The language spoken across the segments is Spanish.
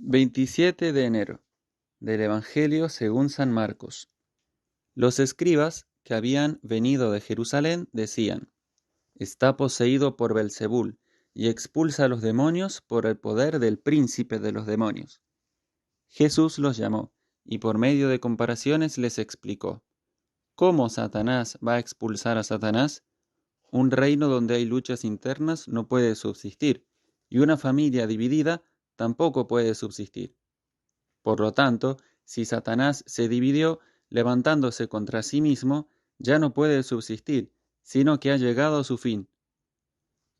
27 de enero del Evangelio según San Marcos. Los escribas que habían venido de Jerusalén decían: Está poseído por Belzebul y expulsa a los demonios por el poder del príncipe de los demonios. Jesús los llamó y por medio de comparaciones les explicó: ¿Cómo Satanás va a expulsar a Satanás? Un reino donde hay luchas internas no puede subsistir, y una familia dividida tampoco puede subsistir. Por lo tanto, si Satanás se dividió levantándose contra sí mismo, ya no puede subsistir, sino que ha llegado a su fin.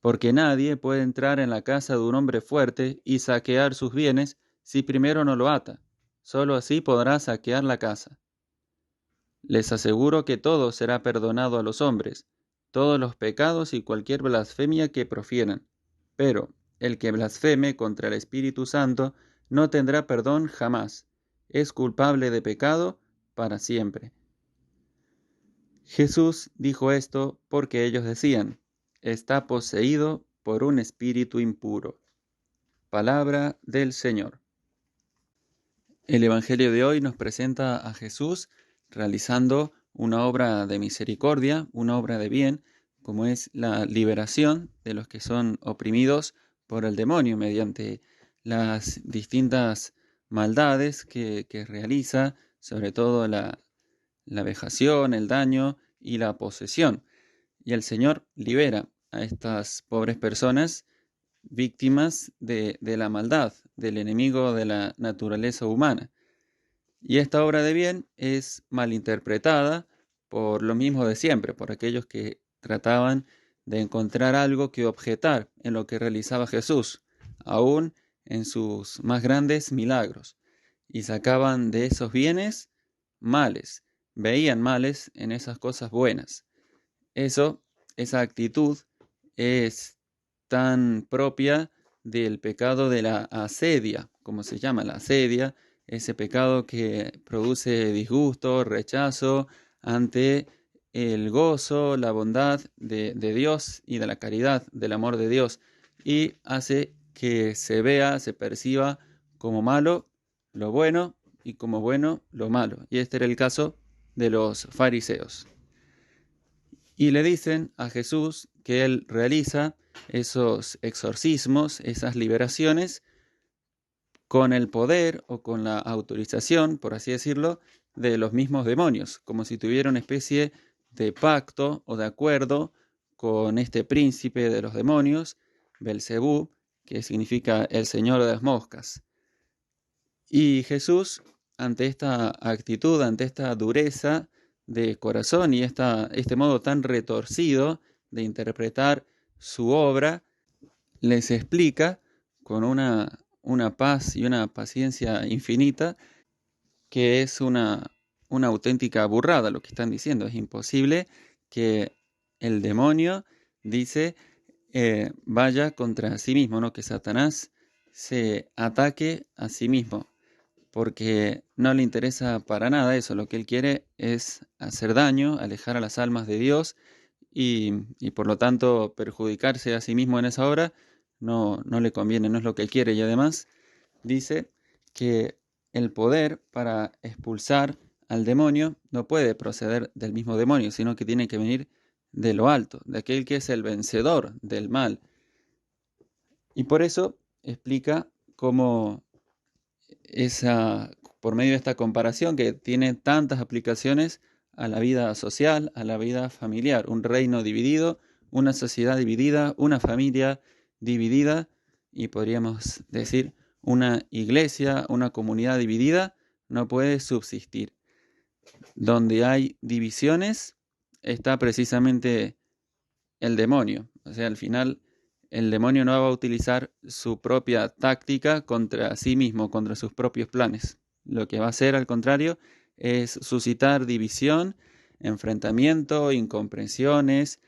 Porque nadie puede entrar en la casa de un hombre fuerte y saquear sus bienes si primero no lo ata. Solo así podrá saquear la casa. Les aseguro que todo será perdonado a los hombres, todos los pecados y cualquier blasfemia que profieran. Pero el que blasfeme contra el Espíritu Santo no tendrá perdón jamás. Es culpable de pecado para siempre. Jesús dijo esto porque ellos decían: está poseído por un espíritu impuro. Palabra del Señor. El Evangelio de hoy nos presenta a Jesús realizando una obra de misericordia, una obra de bien, como es la liberación de los que son oprimidos por el demonio mediante las distintas maldades que realiza, sobre todo la vejación, el daño y la posesión. Y el Señor libera a estas pobres personas víctimas de la maldad, del enemigo de la naturaleza humana. Y esta obra de bien es malinterpretada por lo mismo de siempre, por aquellos que trataban de encontrar algo que objetar en lo que realizaba Jesús, aún en sus más grandes milagros, y sacaban de esos bienes males, veían males en esas cosas buenas. Esa actitud es tan propia del pecado de la asedia, como se llama la asedia, ese pecado que produce disgusto, rechazo ante el gozo, la bondad de Dios y de la caridad, del amor de Dios, y hace que se vea, se perciba como malo lo bueno y como bueno lo malo. Y este era el caso de los fariseos. Y le dicen a Jesús que él realiza esos exorcismos, esas liberaciones, con el poder o con la autorización, por así decirlo, de los mismos demonios, como si tuviera una especie de pacto o de acuerdo con este príncipe de los demonios, Belcebú, que significa el señor de las moscas. Y Jesús, ante esta actitud, ante esta dureza de corazón y este modo tan retorcido de interpretar su obra, les explica con una paz y una paciencia infinita que es una auténtica burrada lo que están diciendo. Es imposible que el demonio, dice, vaya contra sí mismo, ¿no? Que Satanás se ataque a sí mismo, porque no le interesa para nada eso. Lo que él quiere es hacer daño, alejar a las almas de Dios y por lo tanto perjudicarse a sí mismo en esa obra no le conviene, no es lo que él quiere. Y además dice que el poder para expulsar al demonio no puede proceder del mismo demonio, sino que tiene que venir de lo alto, de aquel que es el vencedor del mal. Y por eso explica cómo por medio de esta comparación que tiene tantas aplicaciones a la vida social, a la vida familiar, un reino dividido, una sociedad dividida, una familia dividida y podríamos decir una iglesia, una comunidad dividida no puede subsistir. Donde hay divisiones está precisamente el demonio. O sea, al final el demonio no va a utilizar su propia táctica contra sí mismo, contra sus propios planes. Lo que va a hacer, al contrario, es suscitar división, enfrentamiento, incomprensiones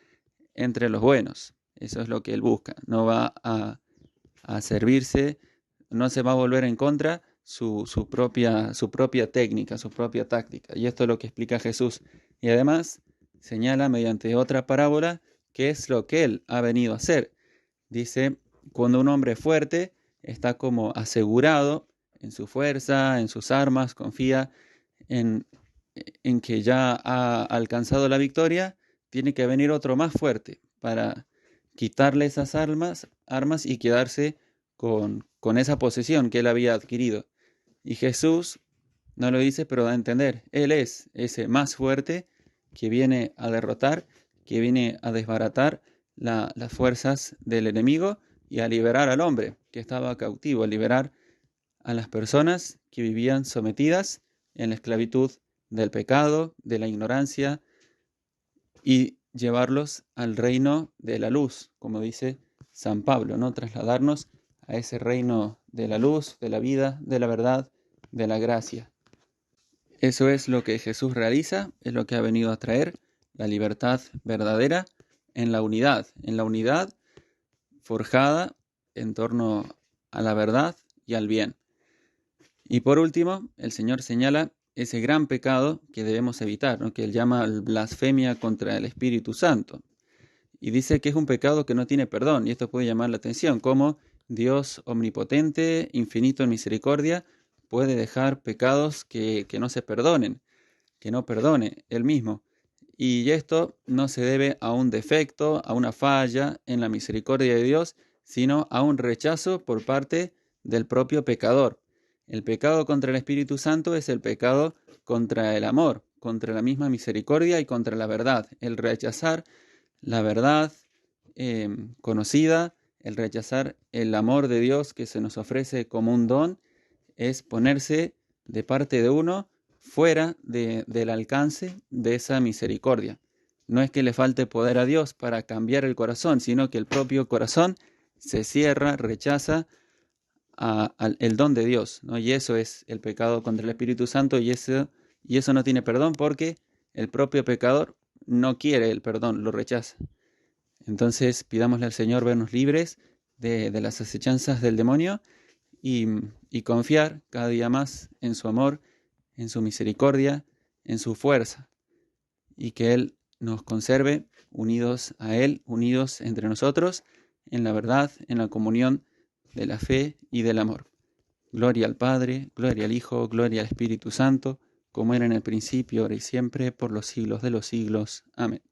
entre los buenos. Eso es lo que él busca. No va a servirse, no se va a volver en contra su propia técnica, su propia táctica. Y esto es lo que explica Jesús. Y además señala mediante otra parábola qué es lo que él ha venido a hacer. Dice, cuando un hombre fuerte está como asegurado en su fuerza, en sus armas, confía en, en que ya ha alcanzado la victoria, tiene que venir otro más fuerte para quitarle esas armas y quedarse con esa posesión que él había adquirido. Y Jesús no lo dice, pero da a entender, Él es ese más fuerte que viene a derrotar, que viene a desbaratar las fuerzas del enemigo y a liberar al hombre que estaba cautivo, a liberar a las personas que vivían sometidas en la esclavitud del pecado, de la ignorancia, y llevarlos al reino de la luz, como dice San Pablo, ¿no? Trasladarnos a ese reino de la luz, de la vida, de la verdad, de la gracia. Eso es lo que Jesús realiza, es lo que ha venido a traer, la libertad verdadera en la unidad forjada en torno a la verdad y al bien. Y por último, el Señor señala ese gran pecado que debemos evitar, ¿no? Que él llama blasfemia contra el Espíritu Santo. Y dice que es un pecado que no tiene perdón, y esto puede llamar la atención, como Dios omnipotente, infinito en misericordia, puede dejar pecados que no se perdonen, que no perdone Él mismo. Y esto no se debe a un defecto, a una falla en la misericordia de Dios, sino a un rechazo por parte del propio pecador. El pecado contra el Espíritu Santo es el pecado contra el amor, contra la misma misericordia y contra la verdad. El rechazar la verdad conocida, el rechazar el amor de Dios que se nos ofrece como un don, es ponerse de parte de uno fuera del alcance de esa misericordia. No es que le falte poder a Dios para cambiar el corazón, sino que el propio corazón se cierra, rechaza el don de Dios, ¿no? Y eso es el pecado contra el Espíritu Santo, y eso no tiene perdón porque el propio pecador no quiere el perdón, lo rechaza. Entonces pidámosle al Señor vernos libres de las acechanzas del demonio y confiar cada día más en su amor, en su misericordia, en su fuerza, y que Él nos conserve unidos a Él, unidos entre nosotros, en la verdad, en la comunión de la fe y del amor. Gloria al Padre, gloria al Hijo, gloria al Espíritu Santo, como era en el principio, ahora y siempre, por los siglos de los siglos. Amén.